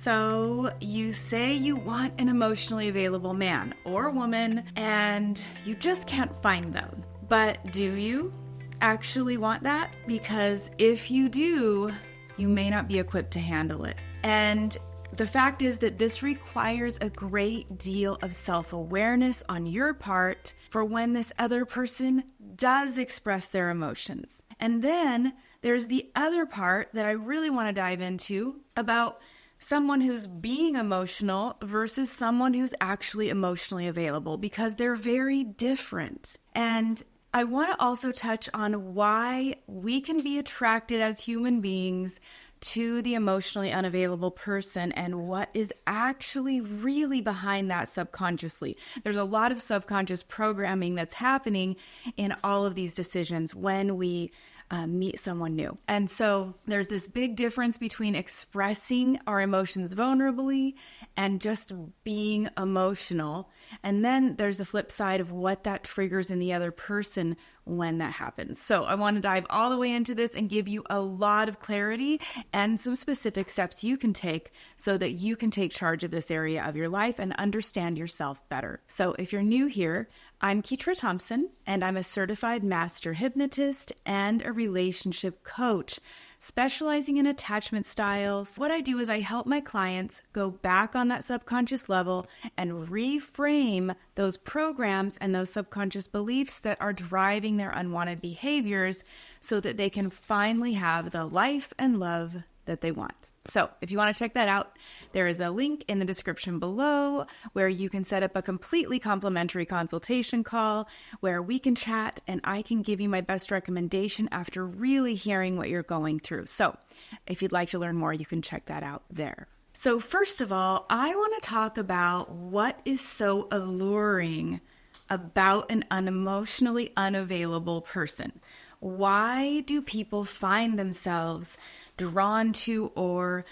So you say you want an emotionally available man or woman and you just can't find them. But do you actually want that? Because if you do, you may not be equipped to handle it. And the fact is that this requires a great deal of self-awareness on your part for when this other person does express their emotions. And then there's the other part that I really want to dive into about someone who's being emotional versus someone who's actually emotionally available, because they're very different. And I want to also touch on why we can be attracted as human beings to the emotionally unavailable person and what is actually really behind that subconsciously. There's a lot of subconscious programming that's happening in all of these decisions when we meet someone new. And so there's this big difference between expressing our emotions vulnerably and just being emotional. And then there's the flip side of what that triggers in the other person when that happens. So I want to dive all the way into this and give you a lot of clarity and some specific steps you can take so that you can take charge of this area of your life and understand yourself better. So if you're new here, I'm Ketra Thompson, and I'm a certified master hypnotist and a relationship coach, specializing in attachment styles. What I do is I help my clients go back on that subconscious level and reframe those programs and those subconscious beliefs that are driving their unwanted behaviors so that they can finally have the life and love that they want. So if you want to check that out, there is a link in the description below where you can set up a completely complimentary consultation call where we can chat and I can give you my best recommendation after really hearing what you're going through. So if you'd like to learn more, you can check that out there. So first of all, I want to talk about what is so alluring about an unemotionally unavailable person. Why do people find themselves drawn to or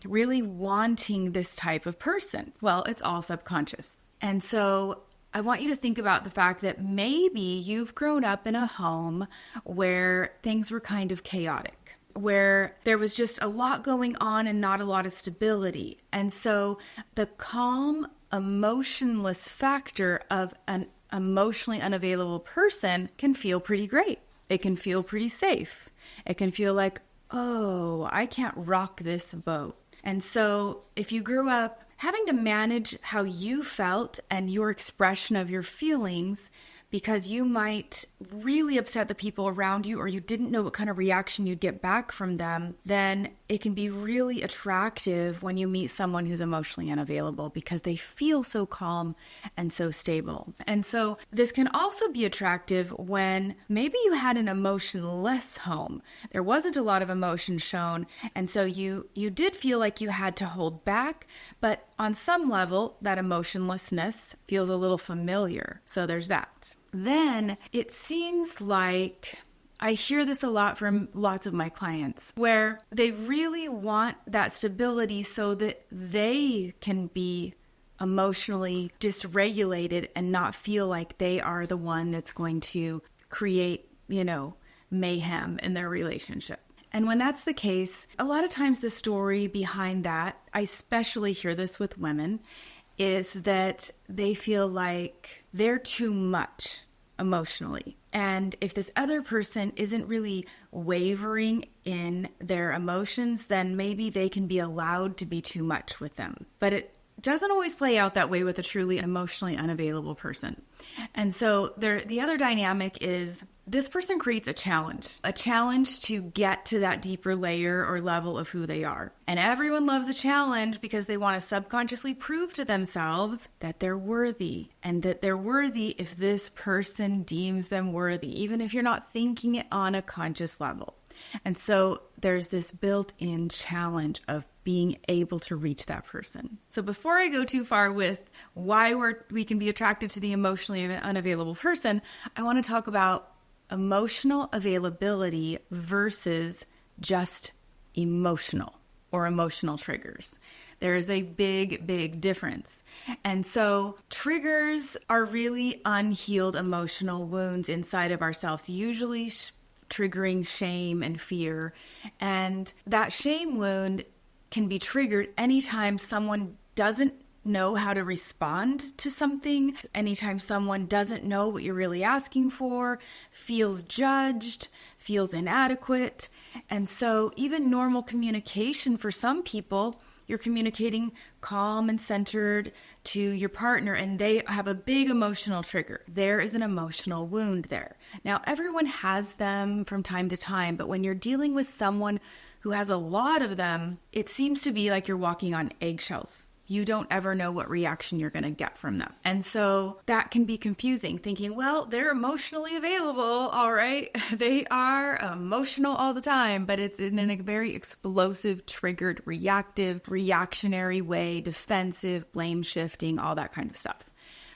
really wanting this type of person? Well, it's all subconscious. And so I want you to think about the fact that maybe you've grown up in a home where things were kind of chaotic, where there was just a lot going on and not a lot of stability. And so the calm, emotionless factor of an emotionally unavailable person can feel pretty great. It can feel pretty safe. It can feel like, oh, I can't rock this boat. And so if you grew up having to manage how you felt and your expression of your feelings because you might really upset the people around you or you didn't know what kind of reaction you'd get back from them, then it can be really attractive when you meet someone who's emotionally unavailable because they feel so calm and so stable. And so this can also be attractive when maybe you had an emotionless home. There wasn't a lot of emotion shown, and so you did feel like you had to hold back, but on some level, that emotionlessness feels a little familiar. So there's that. Then it seems like I hear this a lot from lots of my clients where they really want that stability so that they can be emotionally dysregulated and not feel like they are the one that's going to create, mayhem in their relationship. And when that's the case, a lot of times the story behind that, I especially hear this with women, is that they feel like they're too much emotionally. And if this other person isn't really wavering in their emotions, then maybe they can be allowed to be too much with them. But it doesn't always play out that way with a truly emotionally unavailable person. And so the other dynamic is this person creates a challenge to get to that deeper layer or level of who they are. And everyone loves a challenge because they want to subconsciously prove to themselves that they're worthy and that they're worthy if this person deems them worthy, even if you're not thinking it on a conscious level. And so there's this built-in challenge of being able to reach that person. So before I go too far with why we can be attracted to the emotionally unavailable person, I want to talk about emotional availability versus just emotional or emotional triggers. There is a big, big difference. And so triggers are really unhealed emotional wounds inside of ourselves, usually triggering shame and fear. And that shame wound can be triggered anytime someone doesn't know how to respond to something, anytime someone doesn't know what you're really asking for, feels judged, feels inadequate. And so even normal communication for some people, you're communicating calm and centered to your partner, and they have a big emotional trigger. There is an emotional wound there. Now, everyone has them from time to time, but when you're dealing with someone who has a lot of them, it seems to be like you're walking on eggshells. You don't ever know what reaction you're going to get from them. And so that can be confusing, thinking, well, they're emotionally available, all right. They are emotional all the time, but it's in a very explosive, triggered, reactive, reactionary way, defensive, blame shifting, all that kind of stuff.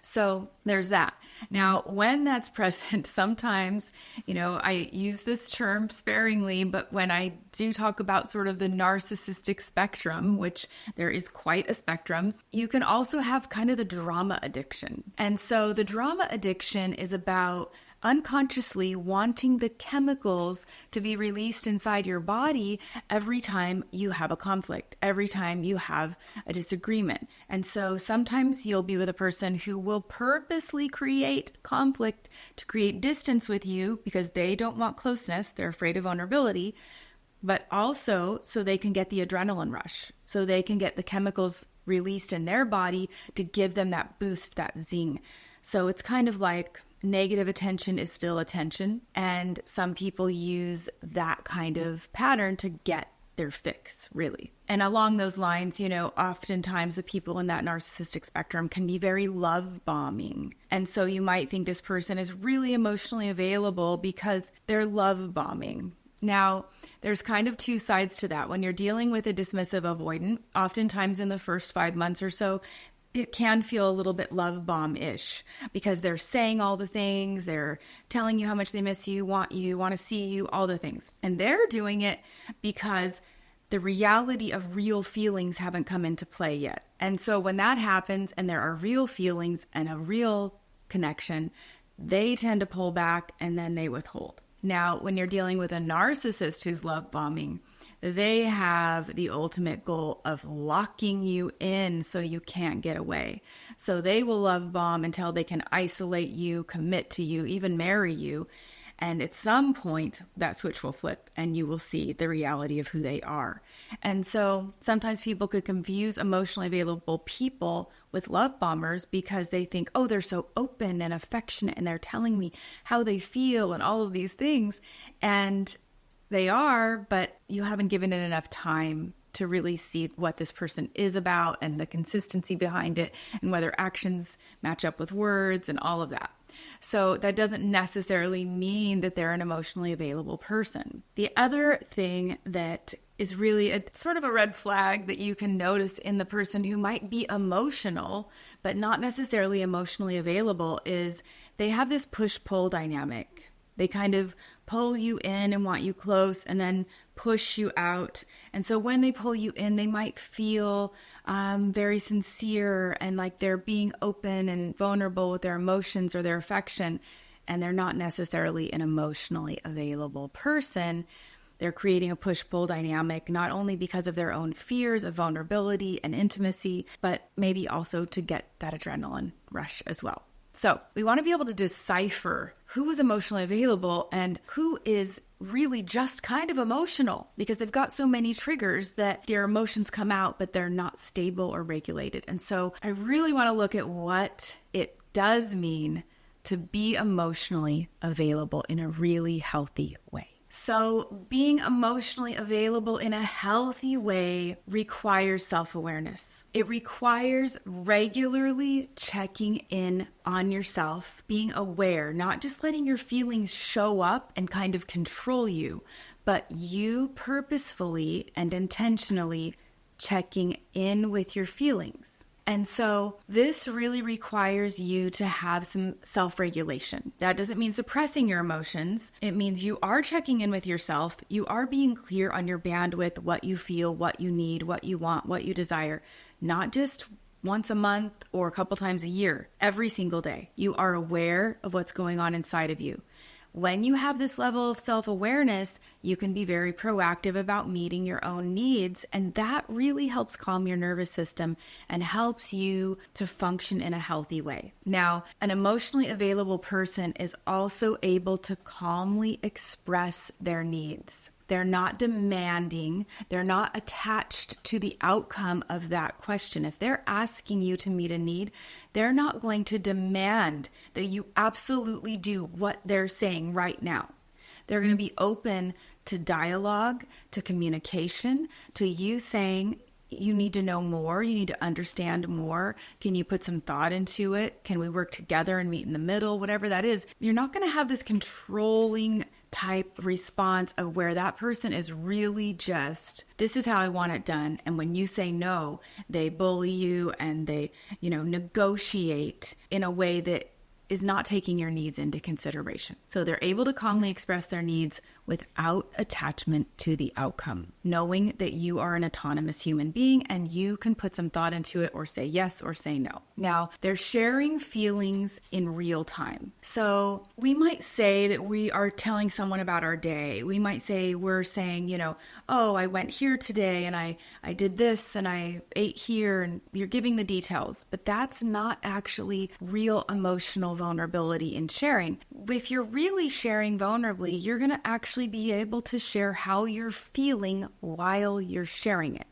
So there's that. Now, when that's present, sometimes, I use this term sparingly, but when I do talk about sort of the narcissistic spectrum, which there is quite a spectrum, you can also have kind of the drama addiction. And so the drama addiction is about unconsciously wanting the chemicals to be released inside your body every time you have a conflict, every time you have a disagreement. And so sometimes you'll be with a person who will purposely create conflict to create distance with you because they don't want closeness, they're afraid of vulnerability, but also so they can get the adrenaline rush, so they can get the chemicals released in their body to give them that boost, that zing. So it's kind of like negative attention is still attention. And some people use that kind of pattern to get their fix, really. And along those lines, oftentimes the people in that narcissistic spectrum can be very love bombing. And so you might think this person is really emotionally available because they're love bombing. Now, there's kind of two sides to that. When you're dealing with a dismissive avoidant, oftentimes in the first 5 months or so, it can feel a little bit love bomb-ish because they're saying all the things, they're telling you how much they miss you, want to see you, all the things. And they're doing it because the reality of real feelings haven't come into play yet. And so when that happens and there are real feelings and a real connection, they tend to pull back and then they withhold. Now, when you're dealing with a narcissist who's love bombing, they have the ultimate goal of locking you in so you can't get away. So they will love bomb until they can isolate you, commit to you, even marry you. And at some point, that switch will flip and you will see the reality of who they are. And so sometimes people could confuse emotionally available people with love bombers because they think, oh, they're so open and affectionate and they're telling me how they feel and all of these things. And they are, but you haven't given it enough time to really see what this person is about and the consistency behind it and whether actions match up with words and all of that. So that doesn't necessarily mean that they're an emotionally available person. The other thing that is really a sort of a red flag that you can notice in the person who might be emotional, but not necessarily emotionally available is they have this push-pull dynamic. They kind of pull you in and want you close and then push you out. And so when they pull you in, they might feel very sincere and like they're being open and vulnerable with their emotions or their affection. And they're not necessarily an emotionally available person. They're creating a push-pull dynamic, not only because of their own fears of vulnerability and intimacy, but maybe also to get that adrenaline rush as well. So we want to be able to decipher who is emotionally available and who is really just kind of emotional because they've got so many triggers that their emotions come out, but they're not stable or regulated. And so I really want to look at what it does mean to be emotionally available in a really healthy way. So being emotionally available in a healthy way requires self-awareness. It requires regularly checking in on yourself, being aware, not just letting your feelings show up and kind of control you, but you purposefully and intentionally checking in with your feelings. And so this really requires you to have some self-regulation. That doesn't mean suppressing your emotions. It means you are checking in with yourself. You are being clear on your bandwidth, what you feel, what you need, what you want, what you desire, not just once a month or a couple times a year, every single day. You are aware of what's going on inside of you. when you have this level of self-awareness, you can be very proactive about meeting your own needs. And that really helps calm your nervous system and helps you to function in a healthy way. Now, an emotionally available person is also able to calmly express their needs. They're not demanding. They're not attached to the outcome of that question. If they're asking you to meet a need, they're not going to demand that you absolutely do what they're saying right now. They're going to be open to dialogue, to communication, to you saying, you need to know more. You need to understand more. Can you put some thought into it? Can we work together and meet in the middle? Whatever that is, you're not going to have this controlling type response of where that person is really just, this is how I want it done. And when you say no, they bully you and they, negotiate in a way that is not taking your needs into consideration. So they're able to calmly express their needs without attachment to the outcome, knowing that you are an autonomous human being and you can put some thought into it or say yes or say no. Now, they're sharing feelings in real time. So we might say that we are telling someone about our day. We might say we're saying, oh, I went here today and I did this and I ate here, and you're giving the details, but that's not actually real emotional vulnerability in sharing. If you're really sharing vulnerably, you're going to actually be able to share how you're feeling while you're sharing it.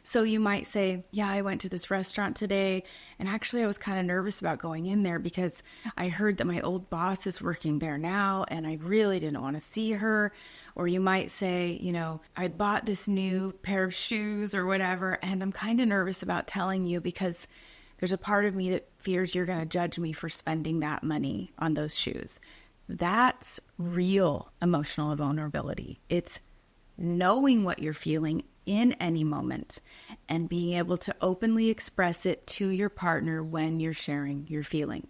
So you might say, yeah, I went to this restaurant today, and actually I was kind of nervous about going in there because I heard that my old boss is working there now, and I really didn't want to see her. Or you might say, I bought this new pair of shoes or whatever, and I'm kind of nervous about telling you because there's a part of me that fears you're going to judge me for spending that money on those shoes. That's real emotional vulnerability. It's knowing what you're feeling in any moment and being able to openly express it to your partner when you're sharing your feelings.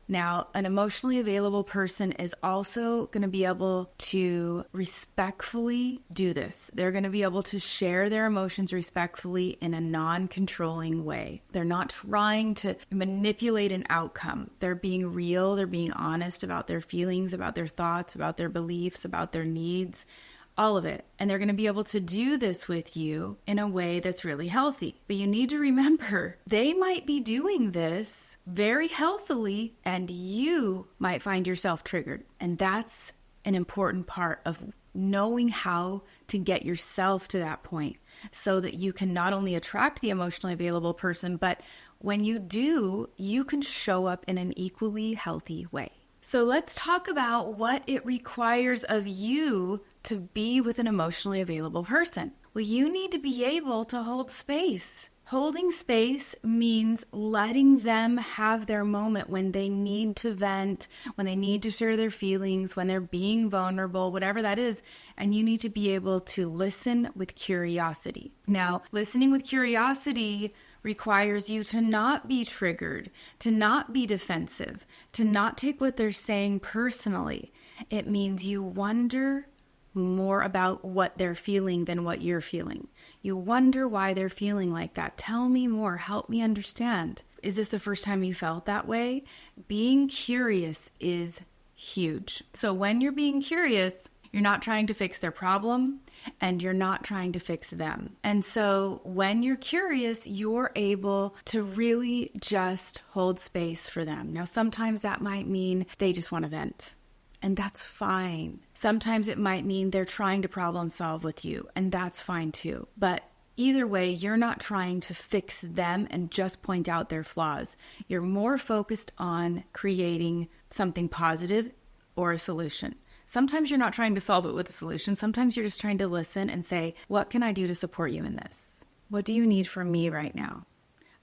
Now, an emotionally available person is also going to be able to respectfully do this. They're going to be able to share their emotions respectfully in a non-controlling way. They're not trying to manipulate an outcome. They're being real. They're being honest about their feelings, about their thoughts, about their beliefs, about their needs. All of it. And they're going to be able to do this with you in a way that's really healthy. But you need to remember, they might be doing this very healthily and you might find yourself triggered. And that's an important part of knowing how to get yourself to that point so that you can not only attract the emotionally available person, but when you do, you can show up in an equally healthy way. So let's talk about what it requires of you to be with an emotionally available person. Well, you need to be able to hold space. Holding space means letting them have their moment when they need to vent, when they need to share their feelings, when they're being vulnerable, whatever that is. And you need to be able to listen with curiosity. Now, listening with curiosity requires you to not be triggered, to not be defensive, to not take what they're saying personally. It means you wonder more about what they're feeling than what you're feeling. You wonder why they're feeling like that. Tell me more. Help me understand. Is this the first time you felt that way? Being curious is huge. So when you're being curious, you're not trying to fix their problem and you're not trying to fix them. And so when you're curious, you're able to really just hold space for them. Now, sometimes that might mean they just want to vent. And that's fine. Sometimes it might mean they're trying to problem solve with you, and that's fine too. But either way, you're not trying to fix them and just point out their flaws. You're more focused on creating something positive or a solution. Sometimes you're not trying to solve it with a solution. Sometimes you're just trying to listen and say, what can I do to support you in this? What do you need from me right now?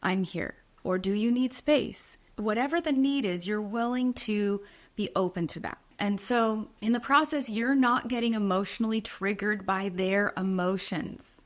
I'm here. Or do you need space? Whatever the need is, you're willing to be open to that. And so in the process, you're not getting emotionally triggered by their emotions.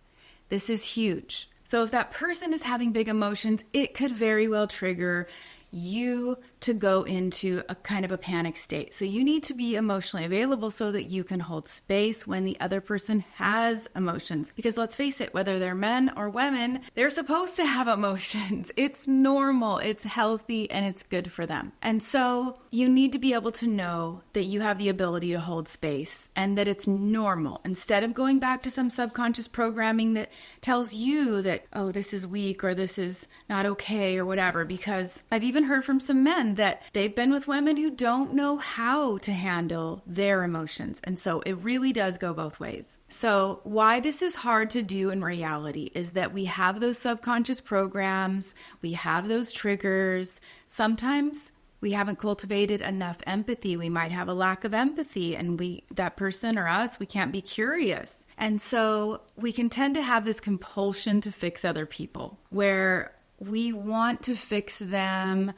This is huge. So if that person is having big emotions, it could very well trigger you to go into a kind of a panic state. So you need to be emotionally available so that you can hold space when the other person has emotions. Because let's face it, whether they're men or women, they're supposed to have emotions. It's normal, it's healthy, and it's good for them. And so you need to be able to know that you have the ability to hold space and that it's normal. Instead of going back to some subconscious programming that tells you that, oh, this is weak or this is not okay or whatever. Because I've even heard from some men that they've been with women who don't know how to handle their emotions. And so it really does go both ways. So why this is hard to do in reality is that we have those subconscious programs, we have those triggers. Sometimes we haven't cultivated enough empathy. We might have a lack of empathy, and that person or us, we can't be curious. And so we can tend to have this compulsion to fix other people where we want to fix them.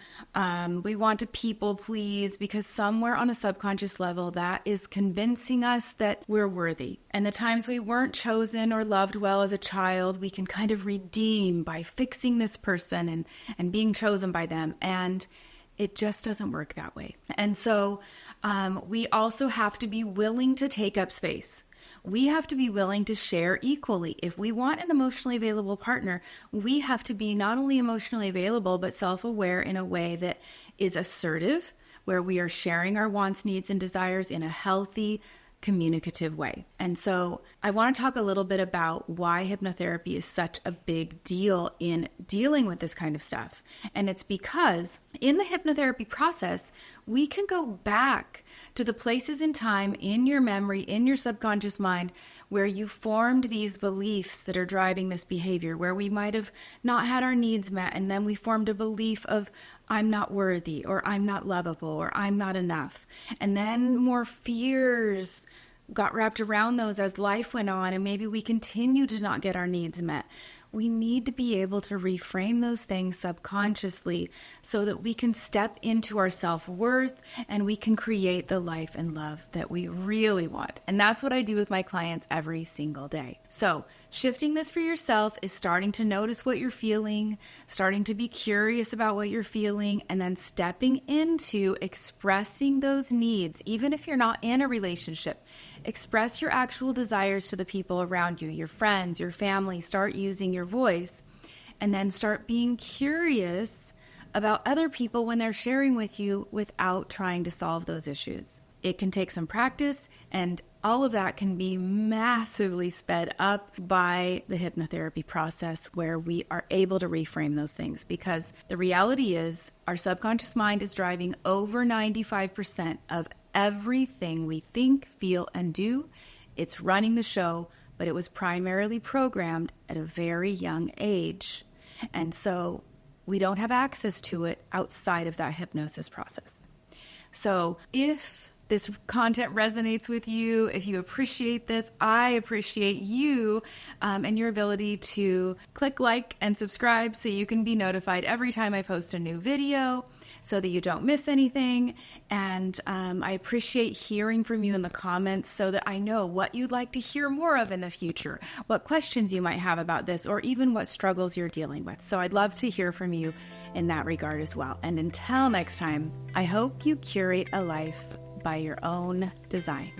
We want to people please because somewhere on a subconscious level that is convincing us that we're worthy. And the times we weren't chosen or loved well as a child, we can kind of redeem by fixing this person and being chosen by them. And it just doesn't work that way. And so we also have to be willing to take up space. We have to be willing to share equally. If we want an emotionally available partner, we have to be not only emotionally available, but self-aware in a way that is assertive, where we are sharing our wants, needs, and desires in a healthy, communicative way. And so I want to talk a little bit about why hypnotherapy is such a big deal in dealing with this kind of stuff. And it's because in the hypnotherapy process, we can go back to the places in time in your memory, in your subconscious mind, where you formed these beliefs that are driving this behavior, where we might have not had our needs met, and then we formed a belief of, I'm not worthy, or I'm not lovable, or I'm not enough. And then more fears got wrapped around those as life went on, and maybe we continue to not get our needs met. We need to be able to reframe those things subconsciously so that we can step into our self-worth and we can create the life and love that we really want. And that's what I do with my clients every single day. So shifting this for yourself is starting to notice what you're feeling, starting to be curious about what you're feeling, and then stepping into expressing those needs, even if you're not in a relationship. Express your actual desires to the people around you, your friends, your family. Start using your voice, and then start being curious about other people when they're sharing with you without trying to solve those issues. It can take some practice, and all of that can be massively sped up by the hypnotherapy process where we are able to reframe those things, because the reality is our subconscious mind is driving over 95% of everything we think, feel, and do. It's running the show, but it was primarily programmed at a very young age. And so we don't have access to it outside of that hypnosis process. So if this content resonates with you, if you appreciate this, I appreciate you and your ability to click like and subscribe so you can be notified every time I post a new video so that you don't miss anything. And I appreciate hearing from you in the comments so that I know what you'd like to hear more of in the future, what questions you might have about this, or even what struggles you're dealing with. So I'd love to hear from you in that regard as well. And until next time, I hope you curate a life by your own design.